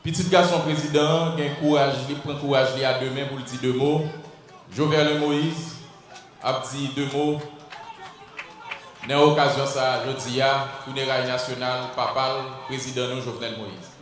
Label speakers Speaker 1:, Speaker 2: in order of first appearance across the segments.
Speaker 1: Petit garçon président, il courage, il prend courage à deux mains pour le dire deux mots. Jovenel Moïse a dit deux mots. Dans l'occasion ça, je dis à funérailles nationales, papal, président Jovenel Moïse.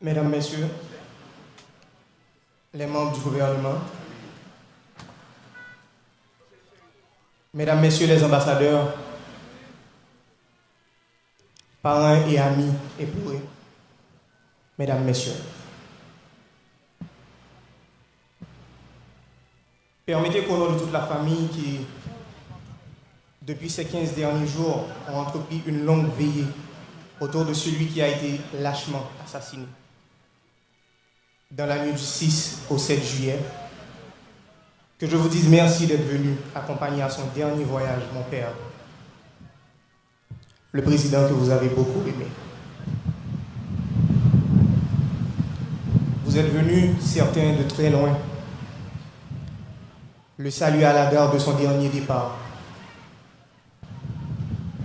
Speaker 2: Mesdames, Messieurs, les membres du gouvernement, Mesdames, Messieurs les ambassadeurs, parents et amis époux, Mesdames, Messieurs, permettez qu'au nom de toute la famille qui, depuis ces 15 derniers jours, ont entrepris une longue veillée autour de celui qui a été lâchement assassiné dans la nuit du 6 au 7 juillet, que je vous dise merci d'être venu accompagner à son dernier voyage mon père, le président que vous avez beaucoup aimé. Vous êtes venus, certains de très loin, le saluer à la gare de son dernier départ,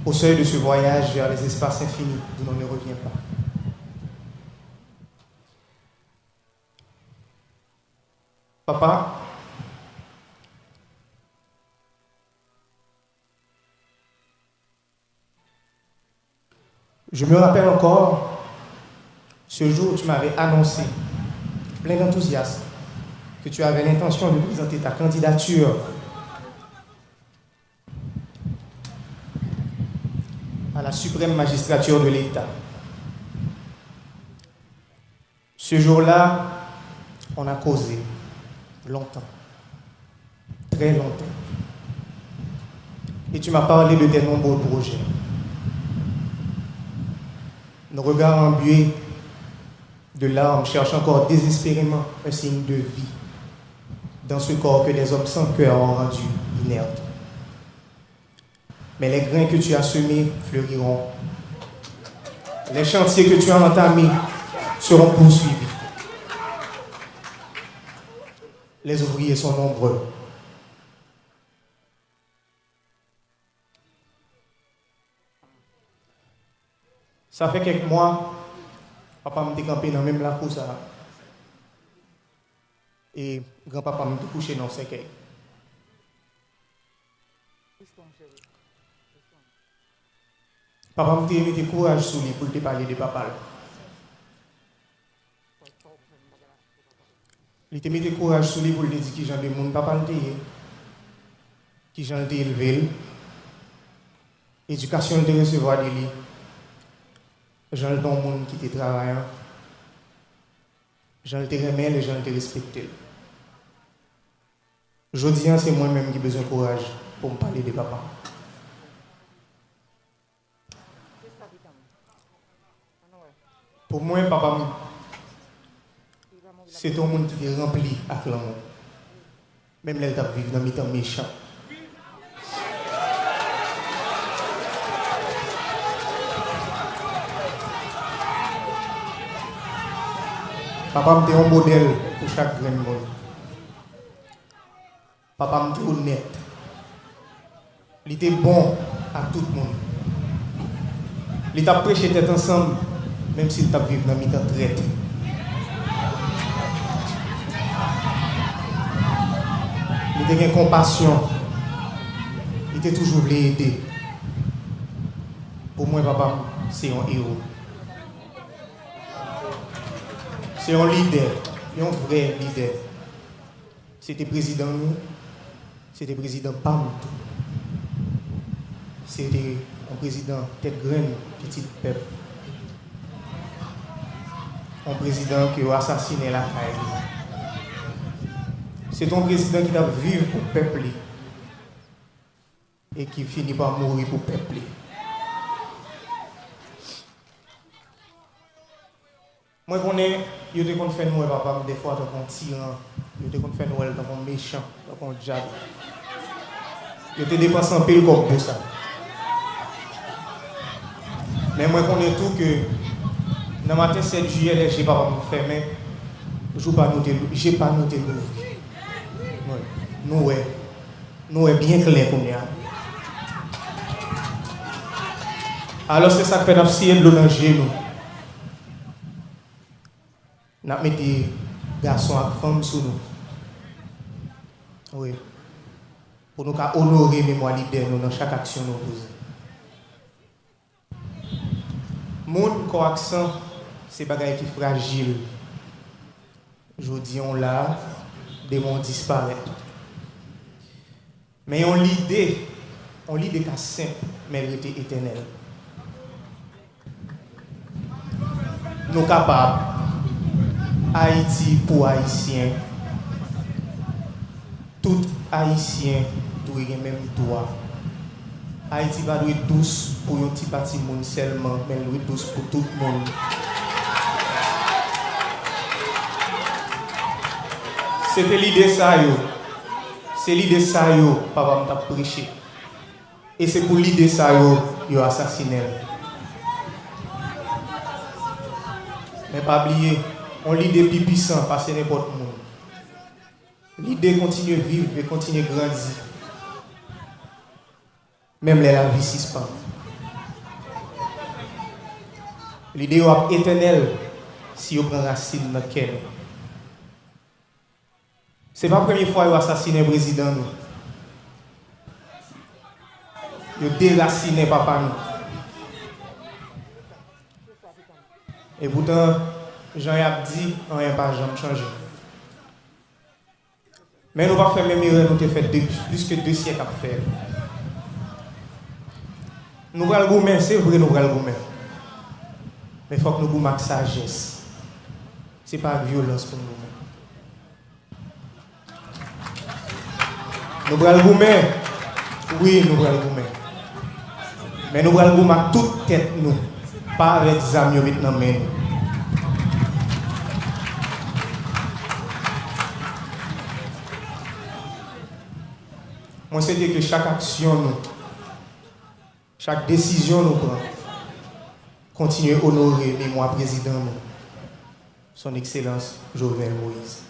Speaker 2: au seuil de ce voyage vers les espaces infinis d'où l'on ne revient pas. Papa, je me rappelle encore ce jour où tu m'avais annoncé, plein d'enthousiasme, que tu avais l'intention de présenter ta candidature à la suprême magistrature de l'État. Ce jour-là, on a causé longtemps, très longtemps. Et tu m'as parlé de tes nombreux projets. Nos regards embués de larmes cherchent encore désespérément un signe de vie dans ce corps que des hommes sans cœur ont rendu inerte. Mais les grains que tu as semés fleuriront. Les chantiers que tu as entamés seront poursuivis. Les ouvriers sont nombreux. Ça fait quelques mois, papa m'a campé dans même la course et grand-papa m'a couché dans le cercueil. Papa m'a mis courage sur lui pour te parler de papa. Il te mis courage sur lui pour lui dire qui j'en de monde papa le qui j'en de élevé, éducation de recevoir de lui. J'en le don monde qui te travaille, j'en le te remet et j'en le te respecte. Je dis c'est moi-même qui ai besoin de courage pour me parler de papa. Pour moi, papa, c'est ton monde qui est rempli avec l'amour. Même les gens vivent dans mes temps méchants. Papa était un modèle pour chaque grand monde. Papa était honnête. Il était bon à tout le monde. Il t'a prêché tête ensemble, même s'il t'a vécu dans mi-temps traite. Il était une compassion. Il était toujours voulu aider. Pour moi, papa, c'est un héros. C'est un leader, un vrai leader. C'était président nous, c'était président PAM. C'était un président tête graine, petit peuple. Un président qui a assassiné la caille. C'est un président qui a vécu pour le peuple. et qui finit par mourir pour le peuple. Moi, je connais, je te connais faire nous, papa, des fois, dans un tyran, je te connais faire nous, dans un méchant, dans un diable. Je te dépense un peu comme pour ça. Mais moi, je connais tout que dans le matin 7 juillet, je n'ai pas fermé, je n'ai pas noté l'ouvrir. Nous est bien clair comme ça. Alors c'est ça que fait d'abscier de l'eau dans le genou. Nous mettons des garçons et femmes sous nous. Oui. Pour nous honorer la mémoire leader dans chaque action nous posons. Mon coaccent, c'est des choses qui sont fragiles. Je dis on là, des mondes disparaître. Mais on l'idée qu'à simple, mais elle était éternelle. Nous sommes capables, Haïti pour Haïtiens, tout Haïtien doit avoir le même droit. Haïti va être douce pour un petit parti monde seulement, mais elle doit être douce pour tout le monde. C'était l'idée ça, c'est l'idée ça, papa m'a prêché. Et c'est pour l'idée ça, yo assassiné. Mais pas oublier, on l'idée plus puissant, parce que n'importe où. L'idée continue à vivre et continue à grandir. Même la vie suspend. L'idée est éternelle si on prend racine dans le cœur. Ce n'est pas la première fois qu'ils ont assassiné le président. Ils ont déraciné papa. Et pourtant, Jean-Yves dit, rien n'a pas changé. Mais nous ne pouvons pas faire même erreur, nous avons fait plus que 2 siècles à faire. Nous allons le gourmet, c'est vrai, nous allons le gourmet. Mais il faut que nous gourmet avec sagesse. Ce n'est pas avec violence pour nous. Nous allons le gourmet. Oui, nous allons le gourmet. Mais nous allons le gourmet avec toute tête, nous. Pas avec des amis maintenant, mais moi, c'est que chaque action, nous, chaque décision, nous prenons, continue à honorer le mémoire président, son Excellence Jovenel Moïse.